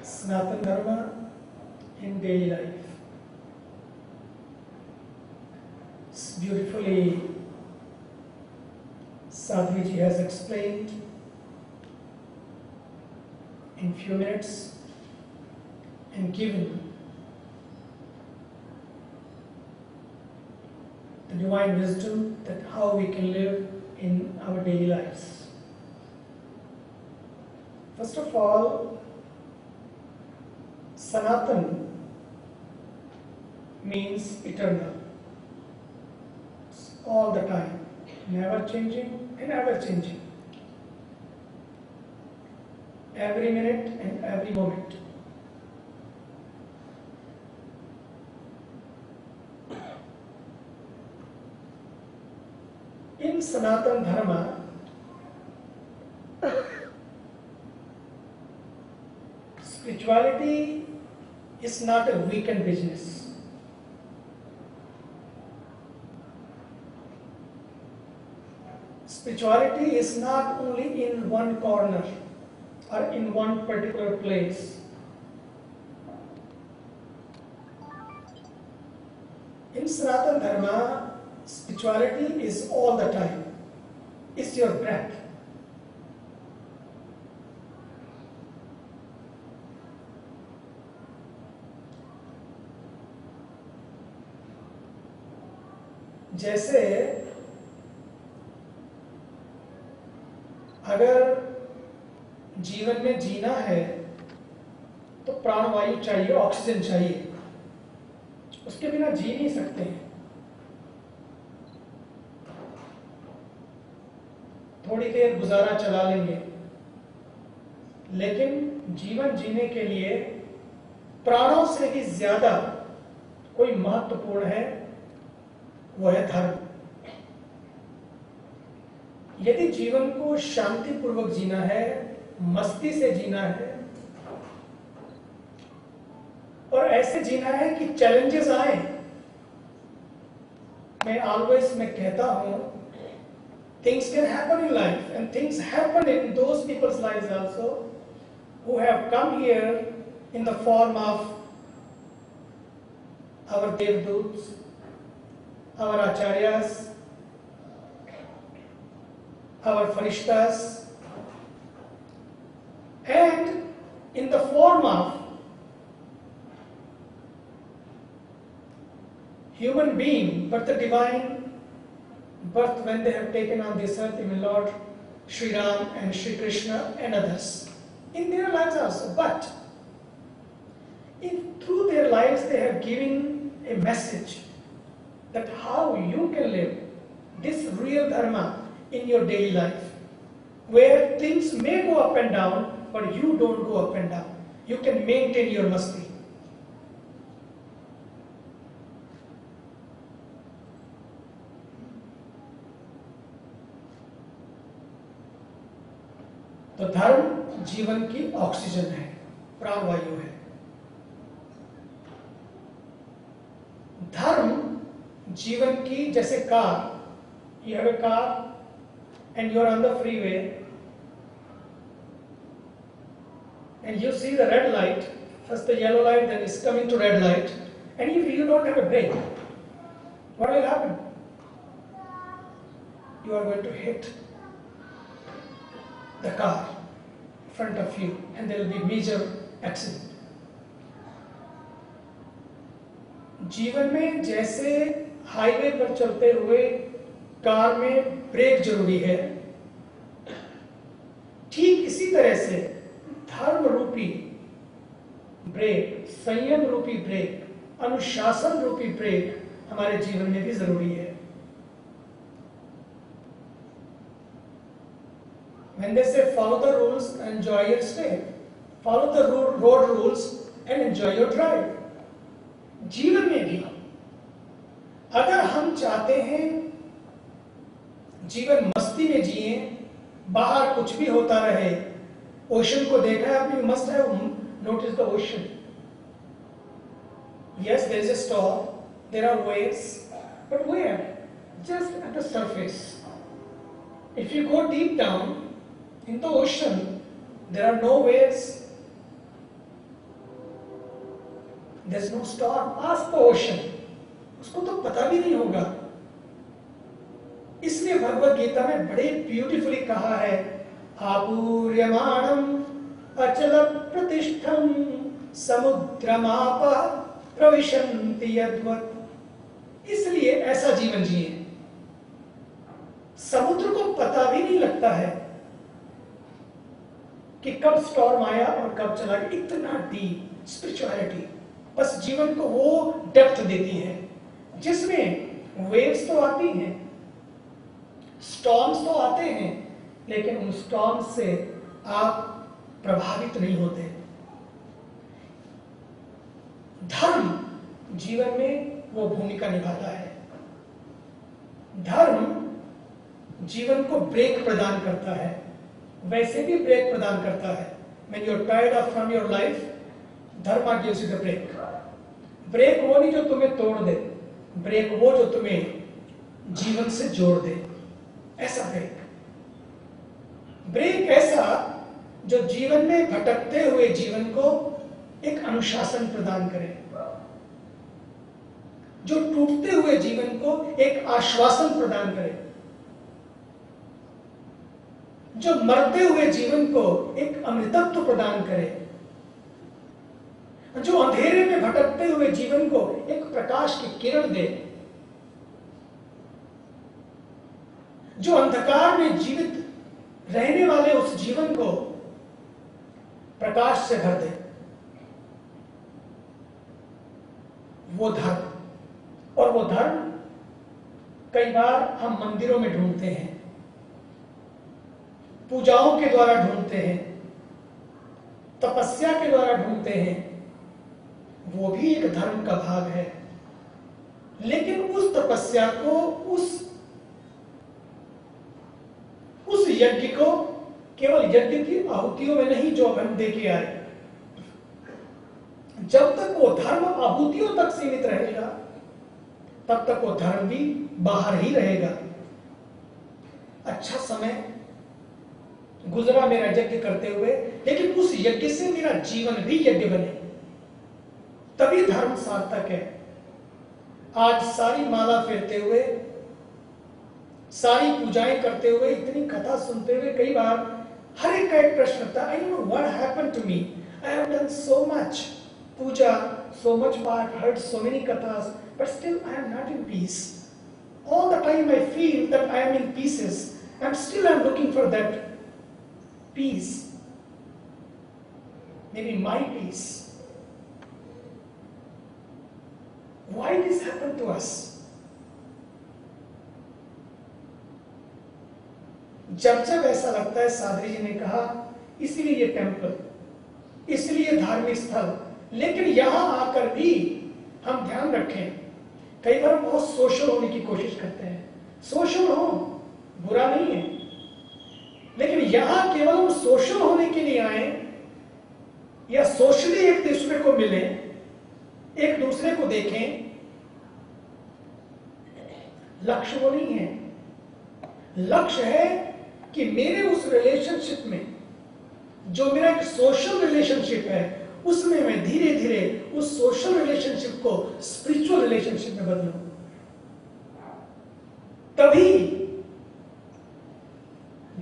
Sanatana Dharma in daily life. It's beautifully Sadhvi ji has explained in few minutes and given the divine wisdom that how we can live in our daily lives. First of all, Sanatan means eternal. It's all the time, never changing and ever changing. Every minute and every moment. In Sanatana Dharma, spirituality is not a weekend business. Spirituality is not only in one corner or in one particular place. In Sanatana Dharma, spirituality is all the time. It's your breath. जैसे अगर जीवन में जीना है तो प्राणवायु चाहिए, oxygen चाहिए, उसके बिना जी नहीं सकते हैं। थोड़ी देर गुजारा चला लेंगे, लेकिन जीवन जीने के लिए प्राणों से भी ज्यादा कोई महत्वपूर्ण है, वो है धर्म। यदि जीवन को शांतिपूर्वक जीना है, मस्ती से जीना है और ऐसे जीना है कि चैलेंजेस आए, मैं कहता हूं, things can happen in life and things happen in those people's lives also who have come here in the form of our Devduts, our Acharyas, our Farishtas, and in the form of human being, but the divine birth when they have taken on this earth, even Lord Sri Ram and Sri Krishna and others, in their lives also. But if through their lives they have given a message that how you can live this real dharma in your daily life, where things may go up and down, but you don't go up and down. You can maintain your masti. तो धर्म जीवन की oxygen है, प्राणवायु है। धर्म जीवन की जैसे car, you have a car and you are on the freeway and you see the red light, first the yellow light, then it's coming to red light, and if you don't have a brake, what will happen? You are going to hit the car in front of you and there will be major accident. जीवन में जैसे highway पर चलते हुए car में break जरूरी है, ठीक इसी तरह से धर्म रूपी ब्रेक, संयम रूपी ब्रेक, अनुशासन रूपी ब्रेक हमारे जीवन में भी जरूरी है। When they say follow the rules and enjoy your stay, follow the road rules and enjoy your drive. जीवन में भी अगर हम चाहते हैं जीवन मस्ती में जिए, बाहर कुछ भी होता रहे, ओशन को देखा है आपने, must have notice the ocean. Yes, there is a storm, there are waves, but where? Just at the surface. If you go deep down in the ocean, there are no waves, There is no storm. Ask the ocean. उसको तो पता भी नहीं होगा। इसलिए भगवत गीता में बड़े beautifully कहा है, आपूर्यमाणम अचल प्रतिष्ठम समुद्रमाप प्रविशन्ति यद्वत्। इसलिए ऐसा जीवन जिए। समुद्र को पता भी नहीं लगता है कि कब स्टॉर्म आया और कब चला गया। इतना डीप स्पिरिचुअलिटी बस जीवन को वो डेप्थ देती है जिसमें वेव्स तो आती हैं, स्टॉर्म्स तो आते हैं, लेकिन उन स्टॉर्म्स से आप प्रभावित नहीं होते। धर्म जीवन में वो भूमिका निभाता है। धर्म जीवन को ब्रेक प्रदान करता है, वैसे भी ब्रेक प्रदान करता है। When you are tired of from your life, धर्म gives you the break. Break वो नहीं जो तुम्हें तोड़ दे, ब्रेक वो जो तुम्हें जीवन से जोड़ दे, ऐसा ब्रेक। ब्रेक ऐसा जो जीवन में भटकते हुए जीवन को एक अनुशासन प्रदान करे, जो टूटते हुए जीवन को एक आश्वासन प्रदान करे, जो मरते हुए जीवन को एक अमृतत्व प्रदान करे, जो अंधेरे में भटकते हुए जीवन को एक प्रकाश की किरण दे, जो अंधकार में जीवित रहने वाले उस जीवन को प्रकाश से भर दे, वो धर्म। और वो धर्म कई बार हम मंदिरों में ढूंढते हैं, पूजाओं के द्वारा ढूंढते हैं, तपस्या के द्वारा ढूंढते हैं, वो भी एक धर्म का भाग है। लेकिन उस तपस्या को, उस यज्ञ को केवल यज्ञ की आहुतियों में नहीं जो हम दे के आए, जब तक वो धर्म आहुतियों तक सीमित रहेगा तब तक वो धर्म भी बाहर ही रहेगा। अच्छा समय गुजरा मेरा यज्ञ करते हुए, लेकिन उस यज्ञ से मेरा जीवन भी यज्ञ बने, तभी धर्म सार्थक है। आज सारी माला फेरते हुए, सारी पूजाएं करते हुए, इतनी कथा सुनते हुए कई बार हर एक का एक प्रश्न था, I know what happened to me, I have done so much puja, so much part, heard so many kathas, but still I am not in peace. All the time I feel that I am in pieces, and still I am looking for that peace. Maybe my peace. Why this happened to us? जब जब ऐसा लगता है, सादरी जी ने कहा, इसीलिए ये temple, इसलिए धार्मिक स्थल। लेकिन यहां आकर भी हम ध्यान रखें, कई बार बहुत सोशल होने की कोशिश करते हैं। सोशल हो, बुरा नहीं है, लेकिन यहां केवल हम सोशल होने के लिए आए या सोशली एक दूसरे को मिले, एक दूसरे को देखें, लक्ष्य वो नहीं है। लक्ष्य है कि मेरे उस रिलेशनशिप में, जो मेरा एक सोशल रिलेशनशिप है, उसमें मैं धीरे धीरे उस सोशल रिलेशनशिप को स्पिरिचुअल रिलेशनशिप में बदलूं। तभी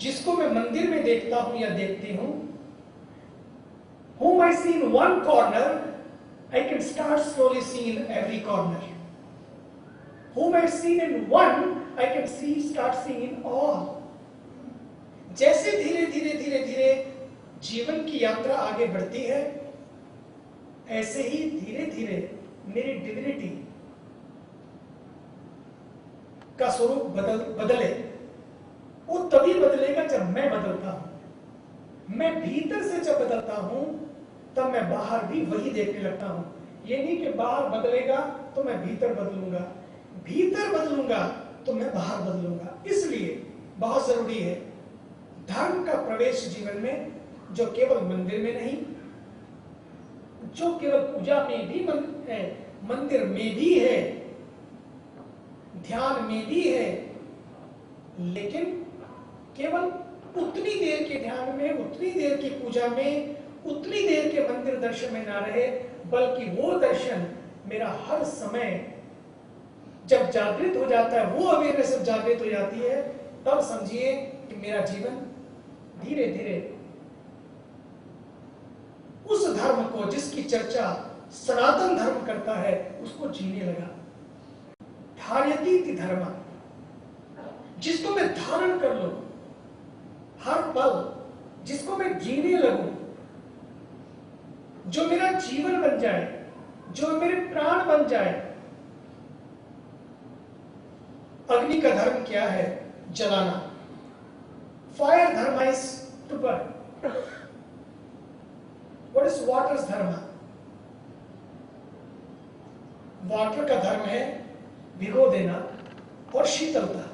जिसको मैं मंदिर में देखता हूं या देखती हूं, whom I see in one corner, I can start slowly seeing in every corner. Whom I see in one, I can start seeing in all. जैसे धीरे धीरे धीरे धीरे जीवन की यात्रा आगे बढ़ती है, ऐसे ही धीरे धीरे मेरी डिविनिटी का स्वरूप बदले। वो तभी बदलेगा जब मैं बदलता हूं। मैं भीतर से जब बदलता हूं तब मैं बाहर भी वही देखने लगता हूं। ये नहीं कि बाहर बदलेगा तो मैं भीतर बदलूंगा, भीतर बदलूंगा तो मैं बाहर बदलूंगा। इसलिए बहुत जरूरी है धर्म का प्रवेश जीवन में, जो केवल मंदिर में नहीं, जो केवल पूजा में भी है, मंदिर में भी है, ध्यान में भी है, लेकिन केवल उतनी देर के ध्यान में, उतनी देर की पूजा में, उतनी देर के मंदिर दर्शन में ना रहे, बल्कि वो दर्शन मेरा हर समय जब जागृत हो जाता है, वो अवेयरनेस जब जागृत हो जाती है, तब समझिए कि मेरा जीवन धीरे धीरे उस धर्म को जिसकी चर्चा सनातन धर्म करता है उसको जीने लगा। धार्यतीति धर्म, जिसको मैं धारण कर लूं हर पल, जिसको मैं जीने लगूं, जो मेरा जीवन बन जाए, जो मेरे प्राण बन जाए। अग्नि का धर्म क्या है? जलाना। फायर धर्म is to burn. What is waters धर्म? वाटर का धर्म है भिगो देना और शीतलता।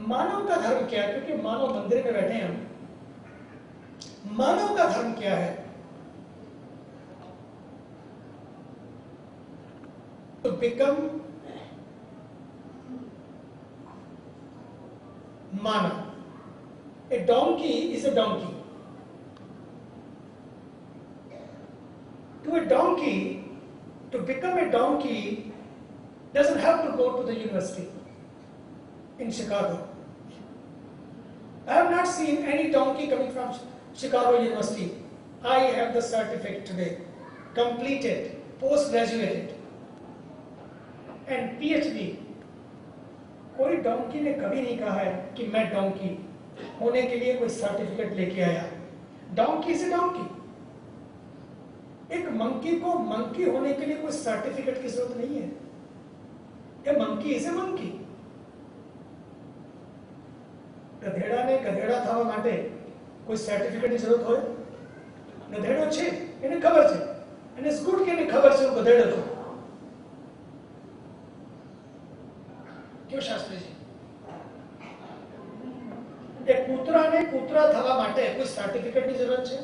मानव का धर्म क्या है? क्योंकि मानव मंदिर में बैठे हैं हम। मानव का धर्म क्या है? To become Mana. A donkey is a donkey. To a donkey, to become a donkey, doesn't have to go to the university in Chicago. I have not seen any donkey coming from Chicago University. I have the certificate today, completed, post-graduated. And PhD। कोई donkey ने कभी नहीं कहा है कि मैं donkey होने के लिए कोई सर्टिफिकेट लेके आया। डोंकी से डोंकी। एक मंकी को मंकी होने के लिए कोई सर्टिफिकेट की जरूरत नहीं है। ये मंकी इज ए मंकी। गधेड़ा ने गधेड़ा થવા માટે કોઈ સર્ટિફિકેટની જરૂરત હોય? ગધેડો છે એને ખબર છે, એને સ્કૂટ કે એને ખબર છે હું ગધેડો છું। क्यों शास्त्री जी? કૂતરાને કૂતરા થવા માટે કોઈ સર્ટિફિકેટની જરૂરત છે?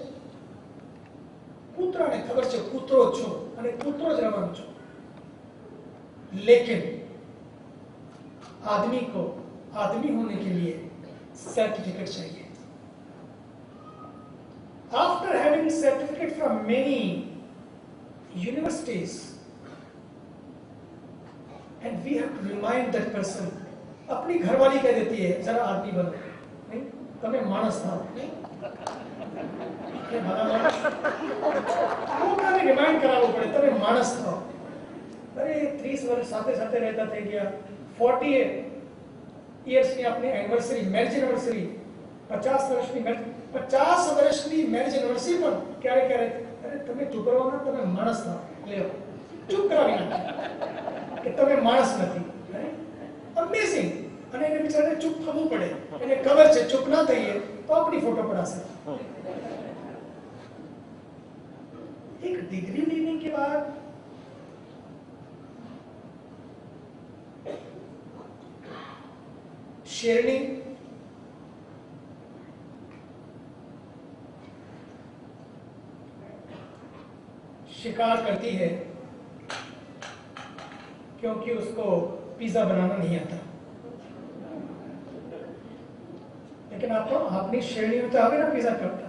કૂતરાને ખબર છે કૂતરો છું અને કૂતરો જ રહેવાનું છું। लेकिन आदमी को आदमी होने के लिए सर्टिफिकेट चाहिए। After having certificate from many universities, and we have to remind that person। अपनी घरवाली कह देती है जरा आदमी बनो, नहीं तमें मानस था, नहीं भला मानस, लोगों ने रिमाइंड करावो पड़े तमें मानस था। अरे 30 वर्ष साथे साथे रहता थे गया, 40 इयर्स की अपनी एनिवर्सरी, मैरिज एनिवर्सरी, 50 वर्षની मैरिज एनिवर्सरी पर ક્યારે ક્યારે અરે તમે ચૂપ રહો ના, તમે માણસ ના લ્યો, ચૂપ કરાવી નાખે કે તમે માણસ નથી। અમેઝિંગ। અને એને બિચારાને ચૂપ થવું પડે, એને ખબર છે ચૂપ ના થઈએ તો આપણી ફોટો પડાશે। एक डिग्री लेने के बाद शेरनी शिकार करती है क्योंकि उसको पिज्जा बनाना नहीं आता। लेकिन आपको अपनी श्रेणी में तो आगे ना पिज्जा करता।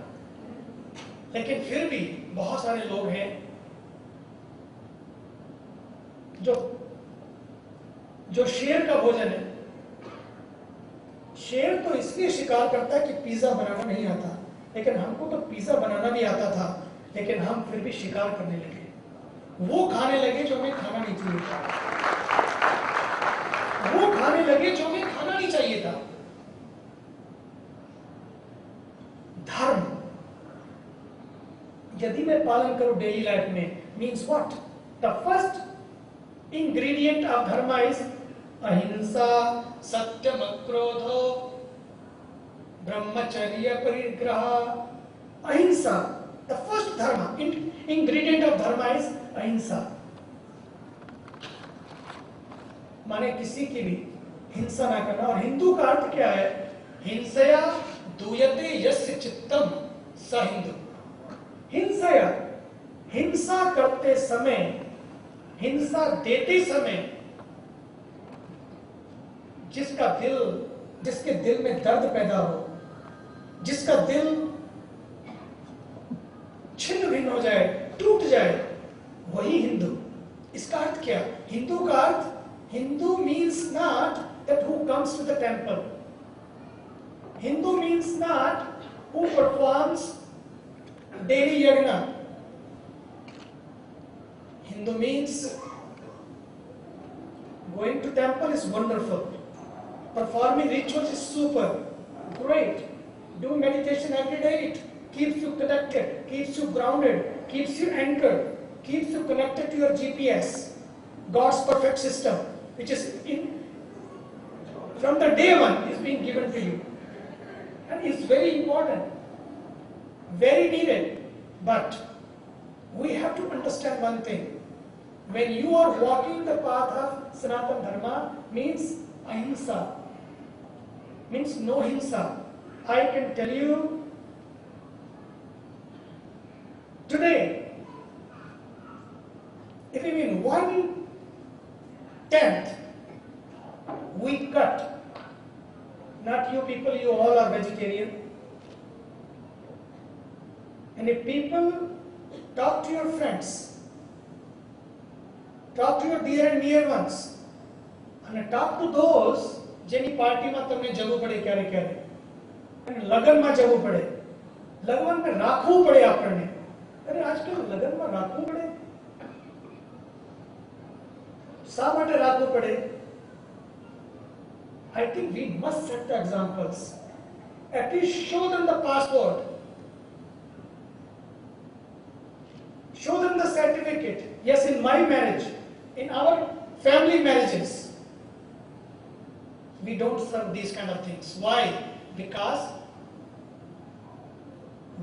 लेकिन फिर भी बहुत सारे लोग हैं जो शेर का भोजन है। शेर तो इसलिए शिकार करता है कि पिज्जा बनाना नहीं आता, लेकिन हमको तो पिज्जा बनाना भी आता था, लेकिन हम फिर भी शिकार करने लगे। वो खाने लगे जो हमें खाना नहीं चाहिए था। वो खाने लगे जो हमें खाना नहीं चाहिए था। धर्म यदि मैं पालन करूं डेली लाइफ में, means what? The first ingredient of धर्म इज अहिंसा, सत्यम, अक्रोधो, ब्रह्मचर्य, परिग्रह। अहिंसा, द फर्स्ट धर्म, इंग्रेडिएंट ऑफ धर्म इज अहिंसा। माने किसी की भी हिंसा ना करना। और हिंदू का अर्थ क्या है? हिंसया दूयते यस्य चित्तम स हिंदू। हिंसया, हिंसा करते समय, हिंसा देते समय जिसके दिल में दर्द पैदा हो, जिसका दिल छिन्न भिन्न हो जाए, टूट जाए, वही हिंदू। इसका अर्थ क्या? हिंदू का अर्थ, Hindu means not that who comes to the temple, Hindu means not who performs daily yajna, Hindu means going to temple is wonderful, performing rituals is super, great, doing meditation every day, it keeps you connected, keeps you grounded, keeps you anchored, keeps you connected to your GPS, God's perfect system, which is from the day one is being given to you, and is very important, very needed. But we have to understand one thing. When you are walking the path of Sanatana Dharma, means ahimsa, means no hinsa. I can tell you today, if even 1/10 we cut, not you people, you all are vegetarian, and if people talk to your friends, talk to your dear and near ones, and talk to those જેની પાર્ટીમાં તમને જવું પડે ક્યારે ક્યારે, અને લગ્નમાં જવું પડે, લગ્નમાં રાખવું પડે આપણને. અરે આજકાલ લગ્નમાં રાખવું પડે, શા માટે રાખવું પડે? I think we must set the examples. At least show them the passport, show them the certificate. Yes, in my marriage, in our family marriages, we don't serve these kind of things. Why? Because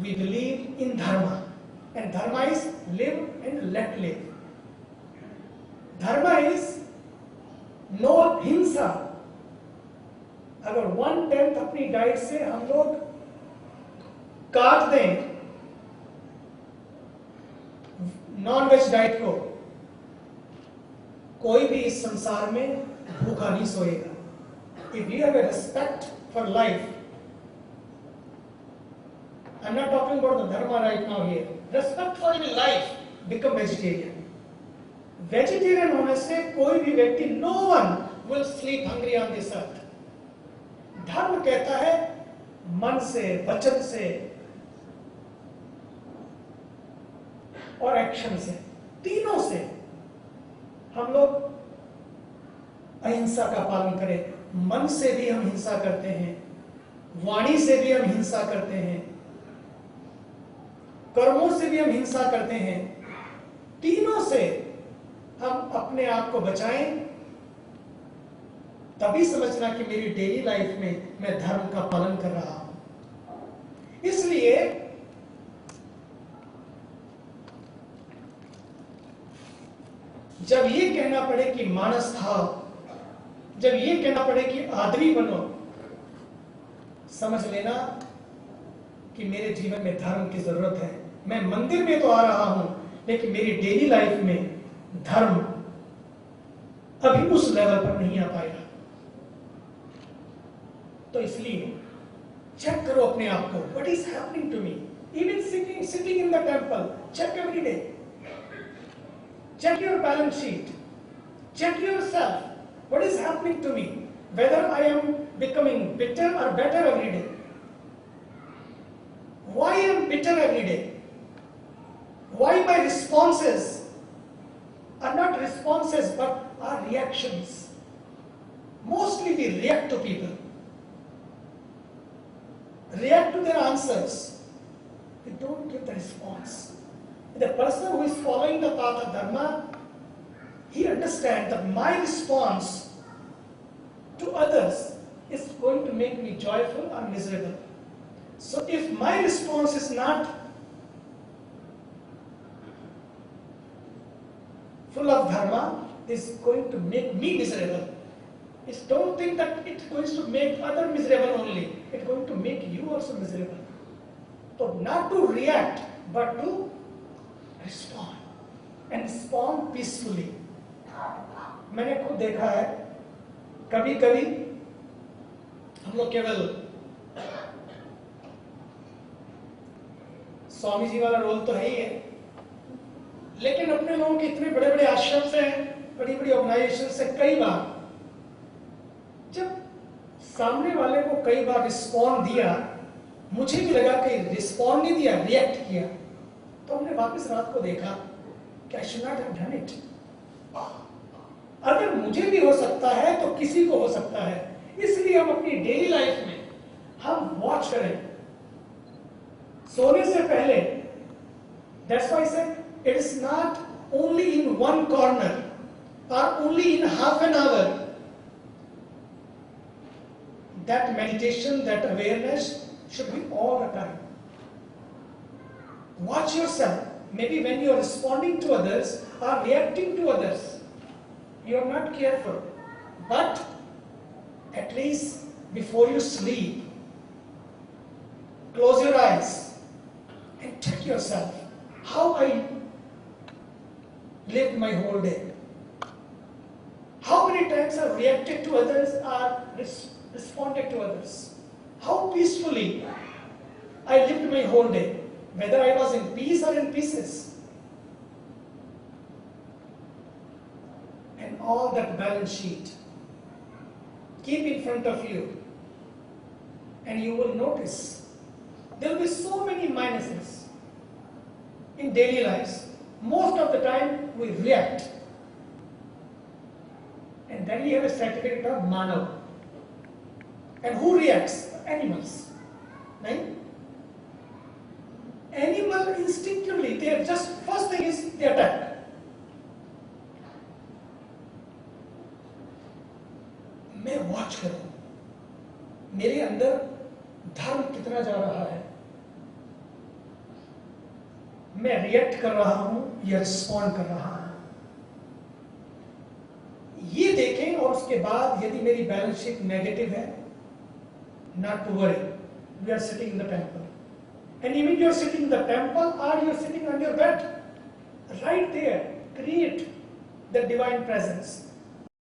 we believe in dharma, and dharma is live and let live. Dharma is no hinsa. अगर 1/10 अपनी diet से हम लोग काट दें non veg diet को, कोई भी इस संसार में भूखा नहीं सोएगा. If you have a respect for life, I'm not talking about the dharma right now here. Respect for your life, become vegetarian. Vegetarian होने से कोई भी व्यक्ति, no one will sleep hungry on this earth. धर्म कहता है मन से, वचन से और एक्शन से, तीनों से हम लोग अहिंसा का पालन करें. मन से भी हम हिंसा करते हैं, वाणी से भी हम हिंसा करते हैं, कर्मों से भी हम हिंसा करते हैं. तीनों से हम अपने आप को बचाएं, तभी समझना कि मेरी डेली लाइफ में मैं धर्म का पालन कर रहा हूं. इसलिए जब ये कहना पड़े कि मानस था, जब ये कहना पड़े कि आदमी बनो, समझ लेना कि मेरे जीवन में धर्म की जरूरत है. मैं मंदिर में तो आ रहा हूं, लेकिन मेरी डेली लाइफ में धर्म अभी उस लेवल पर नहीं आ पाएगा. तो इसलिए चेक करो अपने आप को, what is happening to me. Even sitting in the temple, check every day, check your balance sheet, check yourself, what is happening to me, whether I am becoming bitter or better every day. Why I am bitter every day? Why my responses are not responses but are reactions? Mostly we react to people, react to their answers, we don't give the response. The person who is following the path of dharma, he understands that my response to others is going to make me joyful or miserable. So if my response is not full of dharma, it's going to make me miserable. Don't think that it's going to make other miserable only. It's going to make you also miserable. So not to react, but to respond and respond peacefully. मैंने खुद देखा है, कभी कभी हम लोग केवल स्वामी जी वाला रोल तो है ही है, लेकिन अपने लोगों के इतने बड़े बड़े आश्रम से, बड़ी बड़ी ऑर्गेनाइजेशन से कई बार जब सामने वाले को कई बार रिस्पॉन्ड दिया, मुझे भी लगा कि रिस्पॉन्ड नहीं दिया, रिएक्ट किया, तो हमने वापस रात को देखा कि I should not have done it. अगर मुझे भी हो सकता है तो किसी को हो सकता है, इसलिए हम अपनी डेली लाइफ में हम वॉच करें सोने से पहले। That's why I said it is not only in one corner और only in half an hour. That meditation, that awareness should be all the time. Watch yourself. Maybe when you are responding to others or reacting to others, you are not careful. But at least before you sleep, close your eyes and check yourself. How I lived my whole day. How many times I reacted to others or responded to others? How peacefully I lived my whole day, whether I was in peace or in pieces. And all that balance sheet keep in front of you, and you will notice there will be so many minuses in daily lives. Most of the time we react, and then we have a certificate of Manav. And who reacts? Animals. Right? Animal instinctively, they are just, first thing is they attack. मैं watch करूं, मेरे अंदर धर्म कितना जा रहा है, मैं रिएक्ट कर रहा हूं या रिस्पॉन्ड कर रहा हूं, ये देखें। और उसके बाद यदि मेरी बैलेंस शीट नेगेटिव है, not to worry, we are sitting in the temple, and even you are sitting in the temple or you are sitting on your bed, right there create the divine presence.